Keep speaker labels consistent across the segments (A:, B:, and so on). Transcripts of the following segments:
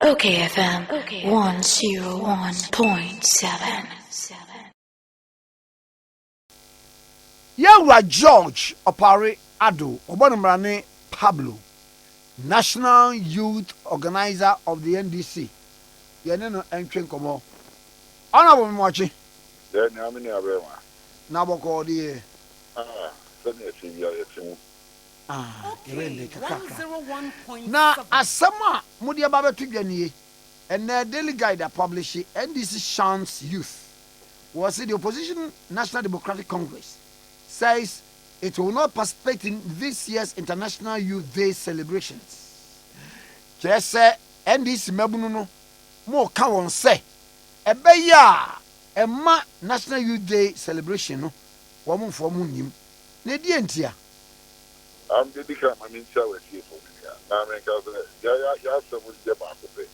A: OKFM 101.7.
B: Yawa George Opare Addo, Obanumrane Pablo, National Youth Organizer of the NDC. Yeneno entren komo. Honorable Mwachi.
C: Yeah, I'm in the
B: Naboko die.
C: Send it to you.
B: Okay, na asama mudi ababe tudwani and the daily guide publish NDC shunts youth. Was it the opposition National Democratic Congress says it will not participate in this year's International Youth Day celebrations. Just say NDC mebunu no mo ka won say ebeya emma National Youth Day celebration no wo mo fo mo nim na die ntia.
C: I'm the become an intel with you for me. Now, I mean, some with the back of it.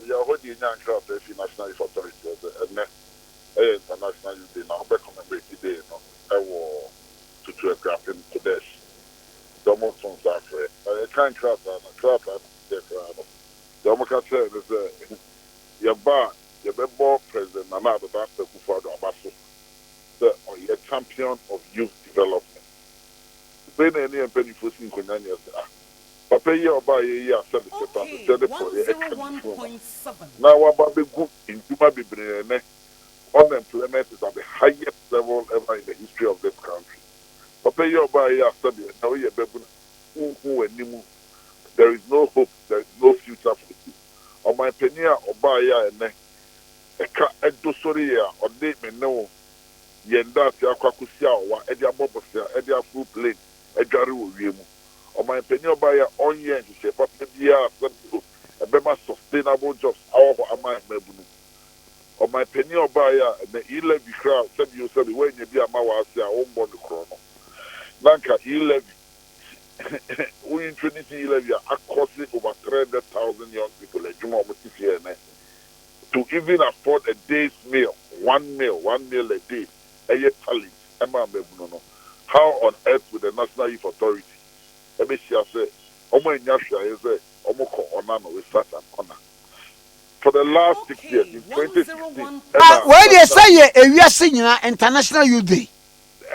C: You're holding young craft as national authority and international youth day now, back on the break today. I will to a craft in this. The most on Saturday. I can't craft and a craft and the crowd. The Democrat said is your bar, your member president, and now the Prez Akufo Addo, the champion of youth development. When any and penny for seeing Konania, Papa, you buy a year, 101.7. Now, about the good in Tumabi, unemployment is at the highest level ever in the history of this country. Papa, you buy a year, now you're who and there is no hope, there is no future for you. On my penny, or buy a year, and a dosori or name and no. Yenda tia kwakusia wa edia bobosia edia full plane edware wo wiemu o my penny buy onye nhye papa bia so ebema sustainable jobs awo amai mabunu o my penny buy na 11 crowd sabi you sabi when you be amawa asia o mbo no kro no nanka 11 we introduce 11 across over 300,000 young people ejuma omotifie na to even afford a day's meal, one meal a day. How on earth with the National Youth Authority? For the last 6 years, in 2016,
B: where they say we are singing International Youth Day.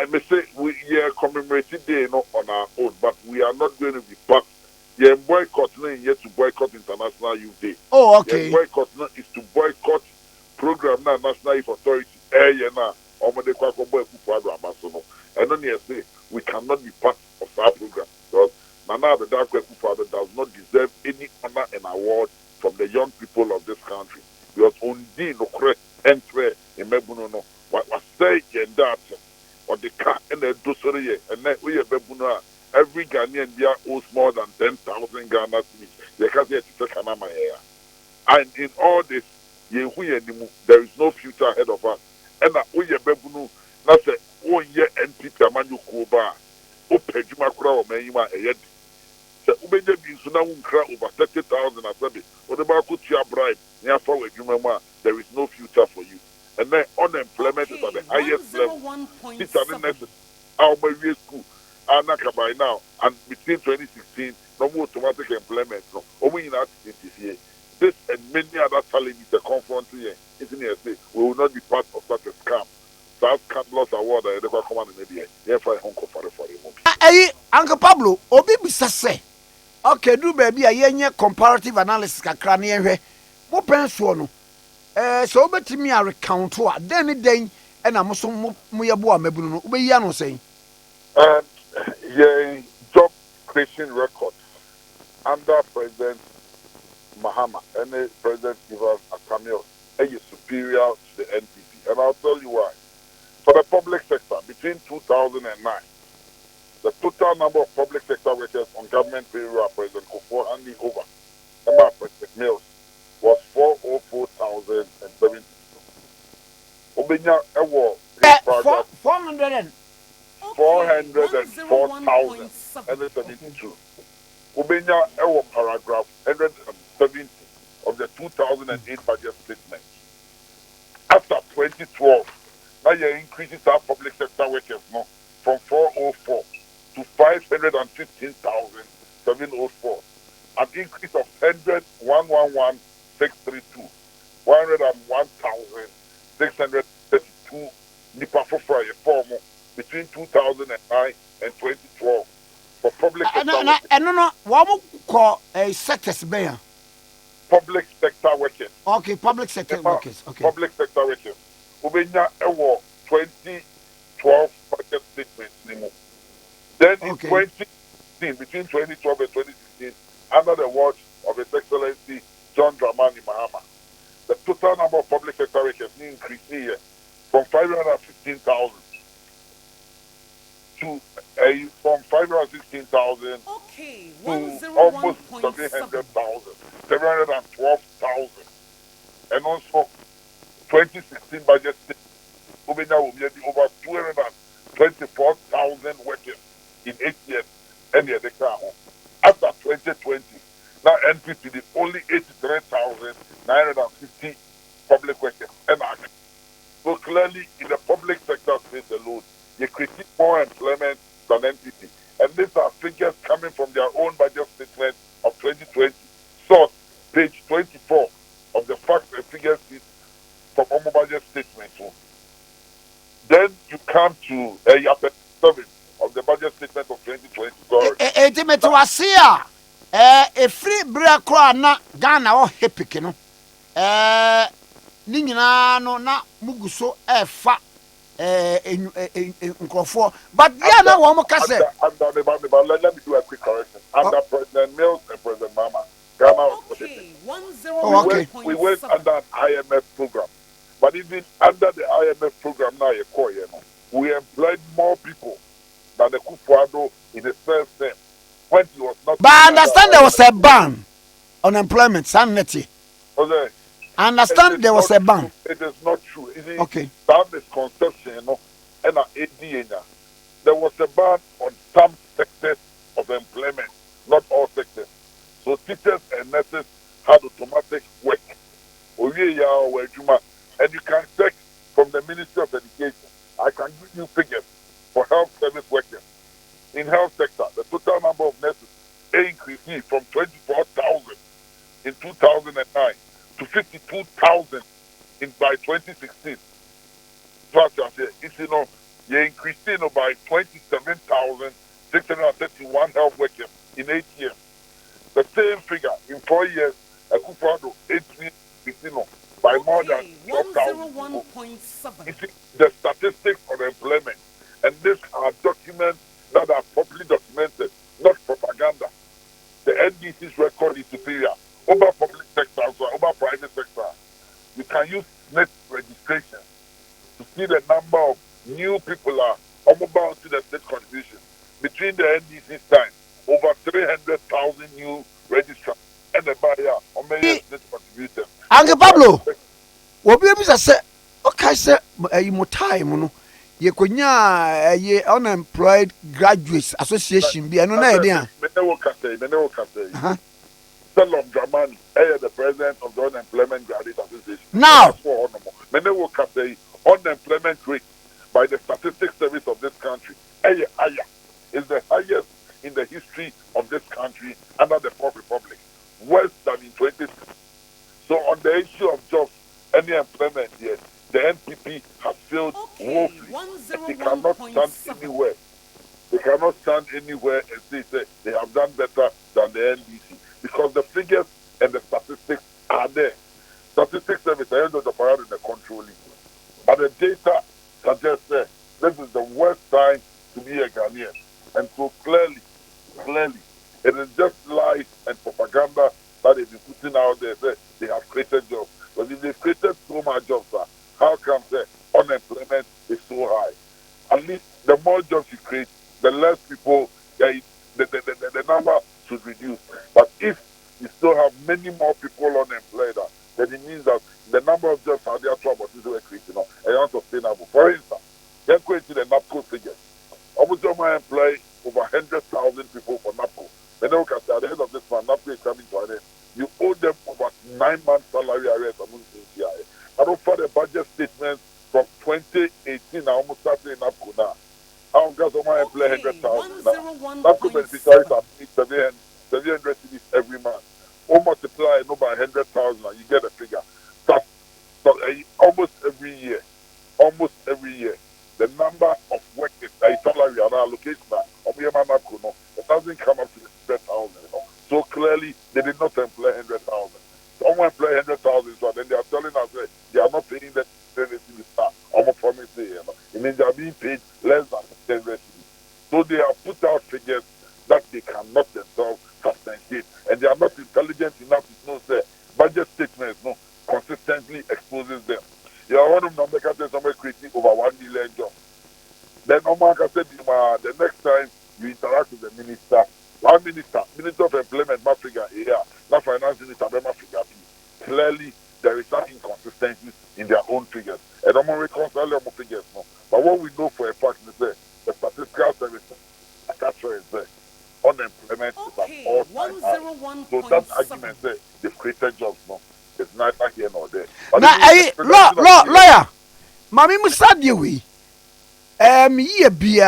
C: And we say we are commemorating day not on our own, but we are not going to be back. Yeah, boycotting yet to boycott International Youth Day.
B: Oh, okay.
C: Boycotting is to boycott program now National Youth Authority. And then you say we cannot be part of our program because Nana Akufo Addo does not deserve any honor and award from the young people of this country. Because only no correct entry in Mebuno no what say that or the car and the dosori and then we have Mebuno. Every Ghanaian there owes more than 10,000 Ghana cedis. They can't get to Kanama here. And in all this, there is no future ahead of us. And we have Bebunu, that's a 1 year NPP Amanu Kuba, Opejuma Kura or Mayima Ayed. The Ubeja Binsuna Unkra over 30,000 as well. What about Kutia bribe? Near forward, you remember, there is no future for you. And then unemployment is at the highest level. It's an unnecessary. Our baby school. By now, and between 2016, no more automatic employment. No, only in that this and many other challenges are confronting here. Isn't it? We will not be part of such a scam. That scam loss award, I never come on in the year for Uncle for the movie.
B: Hey, Uncle Pablo, Obi say, okay, do baby a year comparative analysis. Kakrani enhwe. Mo penso no. So betimi a recount to a then and I'm so mo yebo a mabunu no. Obi ya no say.
C: Yeah, job creation record under President Mahama and President Ivan Akamil is superior to the NPP. And I'll tell you why. For the public sector, between 2009, the total number of public sector workers on government payroll President Akufo handing over President Mills was 404,070. Obenya Ewo 404,072. Ubenya Ewo paragraph 170 of the 2008 budget statement. After 2012, now you increases our public sector workers no, from 404 to 515,704, an increase of 100 111,632 101,632 nipa for a form between 2009 and 2012 for public sector workers.
B: No, what call a sectors bear?
C: Public sector workers.
B: Okay, public sector workers. Okay.
C: Public sector workers. Ubenya ewo 2012 budget statement nimo. Then in 2016, between 2012 and 2016, under the watch of His Excellency John Dramani Mahama, the total number of public sector workers increased here from 515,000 to from 516,000 to almost 700,000, 712,000, and also 2016 budget over 224,000 workers in 8 years. And after 2020, now NPP did only 83,950 public workers. And so clearly, in the public sector space alone, they create more employment than NPP. And these are figures coming from their own budget statement of 2020. Source, page 24 of the facts and figures from our budget statement. Then you come to chapter 7 of the budget statement of 2020.
B: A free break na Ghana or Hepik no. Ni nyina no na muguso efa nkrofo but ya na wo mo kase
C: let me do a quick correction. Under President Mills and President Mama, Ghana was prohibited. We went under an IMF program, but even under the IMF program now we employed more people than the Akufo Addo in the first term when he was not.
B: But I understand there was a ban on employment, sanity.
C: Okay.
B: I understand there was a ban.
C: It is not true.
B: Okay.
C: That misconception, and there was a ban on some sectors of employment, not all sectors. So teachers and nurses had automatic work. And you can check from the Ministry of Education. I can give you figures for health service workers. In health sector, the total number of nurses increased from 24,000 in 2009 to 52,000 by 2016. So it's you increased by 27,631 health workers in 8 years. The same figure in 4 years, Akufo Addo by more than 12,000 people. The statistics on employment, and these are documents that are properly documented, not propaganda. The NDC's record is superior over public sector, over private sector. You can use net registration to see the number of new people are bound to the state contribution. Between the NDC's time, over 300,000 new registrants and the buyer on many state contributors.
B: Uncle Pablo, what be able to say? Okay, sir, you time, no. You could ye unemployed graduates association be another idea.
C: Salom Dramani, the president of the Unemployment Graduate Association.
B: Now,
C: unemployment rate by the Statistics Service of this country is the highest in the history of this country under the Fourth Republic, worse than in 2016. So on the issue of jobs, any employment here, the NPP has failed woefully. They cannot stand anywhere. They cannot stand anywhere and say they have done better than the NDC because the figures and the statistics are there. Statistics Service, I know the parade in the controlling, but the data suggests that this is the worst time to be a Ghanaian. And so clearly, it is just lies and propaganda that they've been putting out there. They have created jobs. But if they've created so much jobs, how come the unemployment is so high? At least the more jobs you create, the less people, the number should reduce. But if you still have many more people unemployed, then it means that the number of jobs are there trouble to do a creating and unsustainable. For instance, you're going to the NAPCO figures. Almost employ over 100,000 people for NAPCO. Then they can say at the end of this month, NAPCO is coming to an end. You owe them over 9 months salary arrears among the NCIA. And over the budget statement from 2018, I almost started in NAPCO now. I've got someone employ 100,000 now. NAPCO beneficiaries are paid 700 cedis every month. or multiply it by 100,000, and you get a figure. So, almost every year, the number of workers, salary and allocation, it doesn't come up to 100,000. So clearly, they did not employ 100,000. Someone employ 100,000, so then they are telling us that they are not paying them anything. Almost promising, it means they are being paid less than 10. So they have put out figures that they cannot themselves substantiate, and they are not intelligent enough to know that budget statements consistently exposes them. You are one of them, because somebody creating over 1 million jobs. Then Omar said, the next time you interact with the minister, Minister of Employment, my figure here, not finance minister, my figure. Clearly, there is some inconsistencies in their own figures. And I'm going to reconcile them figures. No. But what we know for a fact is that the statistical service, is there. Unemployment is at all time high. So that argument that they've created jobs, it's neither here nor there.
B: Now, lawyer, Mammy Musadiwi, ye be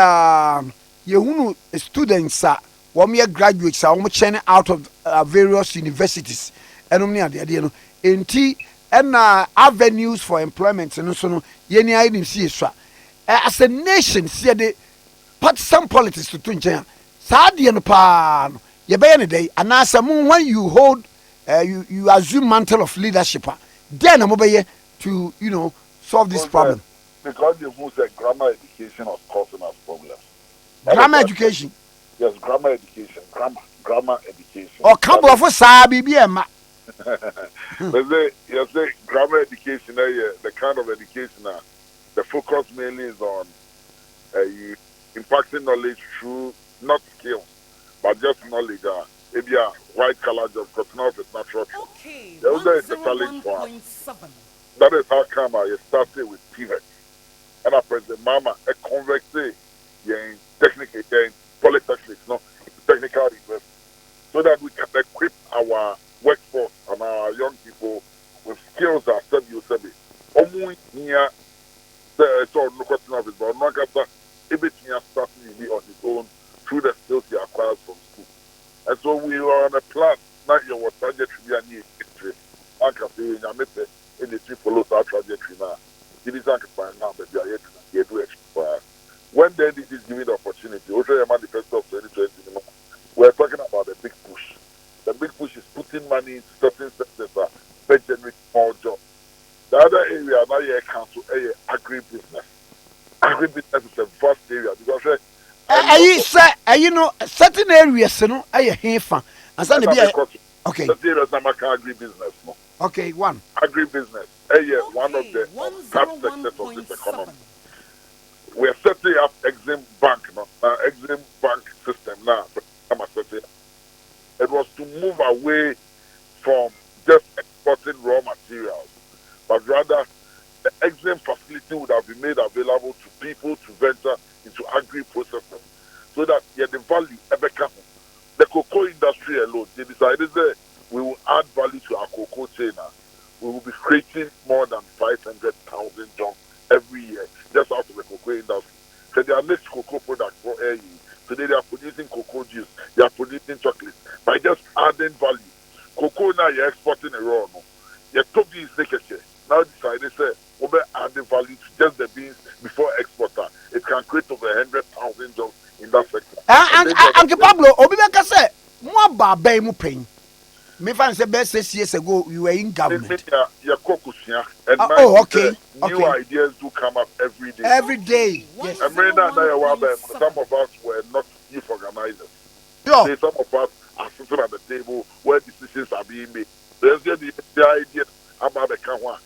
B: you students, one year graduates are churning out of various universities, and only at the idea in T and avenues for employment, and also Yeni I didn't see it. As a nation, see the partisan politics to Tunja. Sadian pan, you be any day, and as a moon when you hold, you assume mantle of leadership, then I'm over here to, solve this problem.
C: Because you move the grammar education was causing us problems.
B: Grammar education?
C: Yes, grammar education. Grammar education.
B: Or couple of us, BBM.
C: You say grammar education, the kind of education, the focus mainly is on impacting knowledge through not skills, but just knowledge. Maybe a white collar job, because now it's natural.
A: Okay,
C: there is a challenge for us. That is how come I started with pivot. And I present Mama a convexy in technical in polytechnics, technical university, so that we can equip our workforce and our young people with skills that serve you service. Almost near the sort of question of it, but not that everything has started on his own through the skills he acquires from school. And so we are on a plan. Now your trajectory be a new history. I can say in the industry follows our trajectory now. It is not now, but we are yet to do it. When the NDC is giving the opportunity, also a manifesto of 2020, we're talking about the big push. The big push is putting money into certain sectors that generate more jobs. The other area now you council agribusiness. Agribusiness is a vast area because
B: certain areas, and some okay.
C: Certain areas agribusiness,
B: Okay, one.
C: Agribusiness, one of the top sectors of this economy. We're setting up Exim Bank, Exim Bank system now. It was to move away from just exporting raw materials, but rather the Exim facility would have been made available to people to venture into agri-processing, so that the value ever comes. The cocoa industry alone, they decided that we will add value to our cocoa chain. We will be creating more than 500,000 jobs every year just out of the cocoa industry. So they are next cocoa products for air use. Today they are producing cocoa juice, they are producing chocolate. By just adding value, cocoa now you're exporting a raw. You took these naked. Now decided say we add the value to just the beans before exporter. It can create over 100,000 jobs in that sector.
B: And Pablo, Obibeka said, more barbay mu pain. Me fan say best 6 years ago you were in government. Okay.
C: New ideas do come up every day.
B: Every day.
C: Yes. Some of us were not youth organizers.
B: Sure.
C: Some of us are sitting at the table where decisions are being made. There's the idea about the Kawa,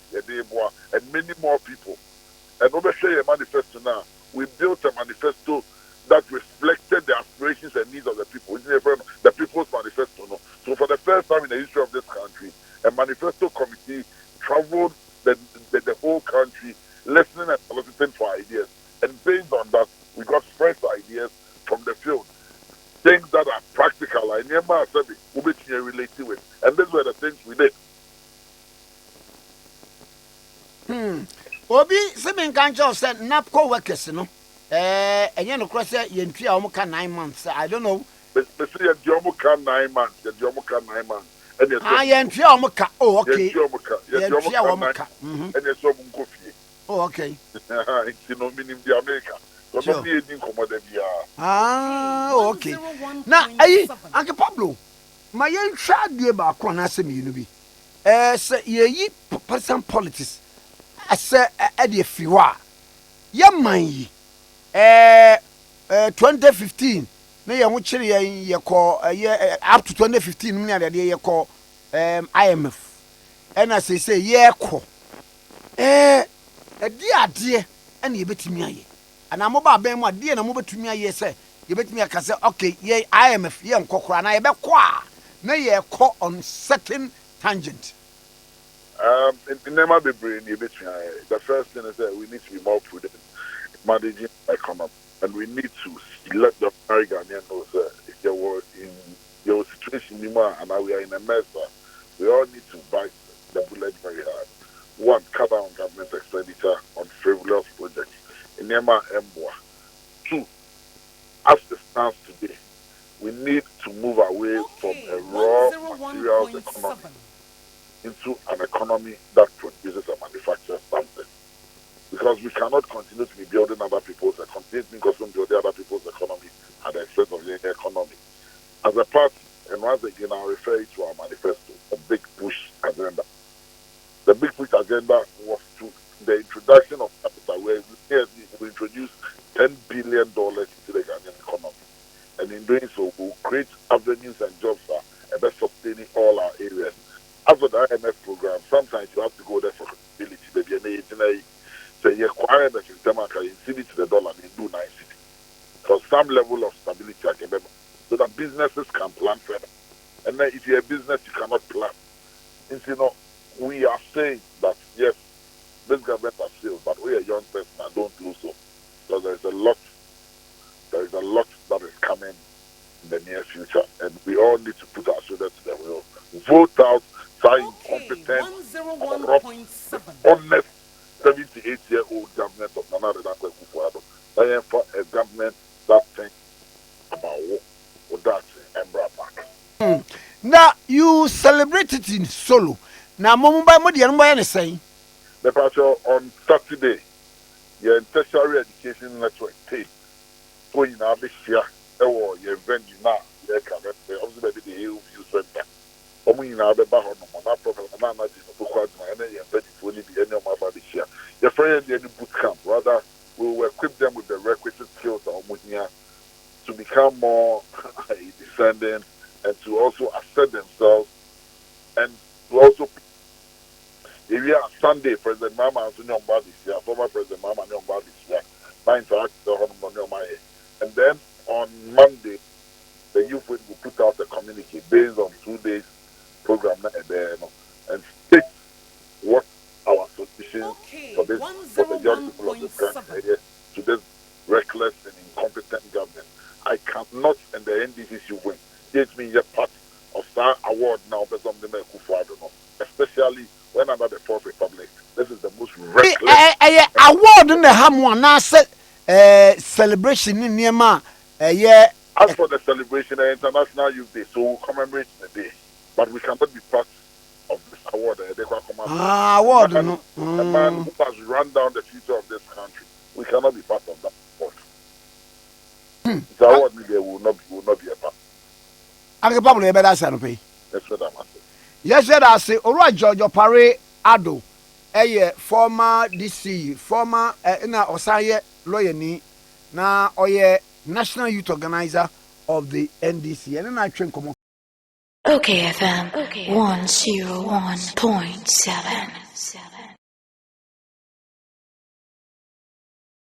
C: and many more people. And over share a manifesto now. We built a manifesto that reflected the aspirations and needs of the people. The People's Manifesto. No? So for the first time in the history of this country, a manifesto committee traveled the whole country, listening and soliciting for ideas. And based on that, we got fresh ideas from the field. Things that are practical. I never said it, related with. And these were the things we did.
B: Obi, Simin Kancho said, NAPCO workers, and you know, cross it, 9 months. I don't know.
C: But see, the Jomo can 9 months. The Jomo can 9 months. And yes,
B: Omoka. Oh, okay.
C: Yes, Omoka. And yes, Omoka.
B: Oh, okay.
C: It's no meaning the America.
B: Okay. Now, Uncle Pablo, my young child, dear Baquana, you know, sir, ye person politics. I say, Eddie Fiwa. Young man, 2015. Na ye wuchiri ye call up to 2015 me na ye call IMF. And as I say ye call di ade and ye betimi aye. And amoba ben mu ade na mo betumi aye say ye betimi aka say okay ye IMF ye nkokora na ye be kwa na ye call on certain tangent.
C: In never be brain ye betimi aye. The first thing is that we need to be more prudent managing economy. And we need to let the Ghanaians know that if there was in your situation anymore and now we are in a mess, we all need to bite the bullet very hard. One, cut down government expenditure on frivolous projects. In Nema Mboa. Two, as it stands today, we need to move away from a raw materials economy into an economy that produces and manufactures something. Because we cannot continue to be building other people's economy, because we build other people's economy at the expense of the economy. As a party, and once again, I'll refer you to our manifesto, the Big Push Agenda. The Big Push Agenda was to the introduction of capital, where we introduce $10 billion into the Ghanaian economy. And in doing so, we'll create avenues and jobs that are best sustaining all our areas. After the IMF program, sometimes you have to go there for stability. So you acquire the system and see it to the dollar and do 9 city. So some level of stability so that businesses can plan further. And then if you're a business, you cannot plan. And we are saying that yes, this government has failed, but we are young person and don't lose so. So there is a lot that is coming in the near future, and we all need to put our shoulders to the wheel. Vote out, sign competent, corrupt, honest 78-year-old government of Nana Prez Akufo Addo. I am for a government that thinks about what that's Embra Park.
B: Now you celebrated in Solo. Now Mumbai Modi and saying
C: the pastor on Saturday, your tertiary education network tape going out this year, or your venue now, your cabinet, obviously the Hillview Center. In our background, not problem, and I'm not and then you're ready to only be any of my body share. Your friend in the boot camp, rather, we will equip them with the requisite skills to become more descendant and to also assert themselves and to also. If you are Sunday, President Mama and Senior Bodies, former President Mama and Young Bodies, and then on Monday, the youth will put out a communique based on 2 days program and state what our solution for this for the young people of this country to this reckless and incompetent government. I cannot, and the NDC win. Get me a part of Star Award now, but something especially when under the Fourth Republic. This is the most reckless
B: award in the Hamwana celebration in Niema.
C: As for the celebration, the International Youth Day, so we'll commemorate the day. But we cannot be part of this award.
B: Award.
C: A man who has run down the future of this country. We cannot be part of that award. The award media will not be a part.
B: I probably better say no pay.
C: That's what I'm saying.
B: Yes, I say, alright, George Prez Addo, former DC, former Osaye lawyer ni na oye national youth organizer of the NDC. And then I train come on.
A: OKFM 101.7.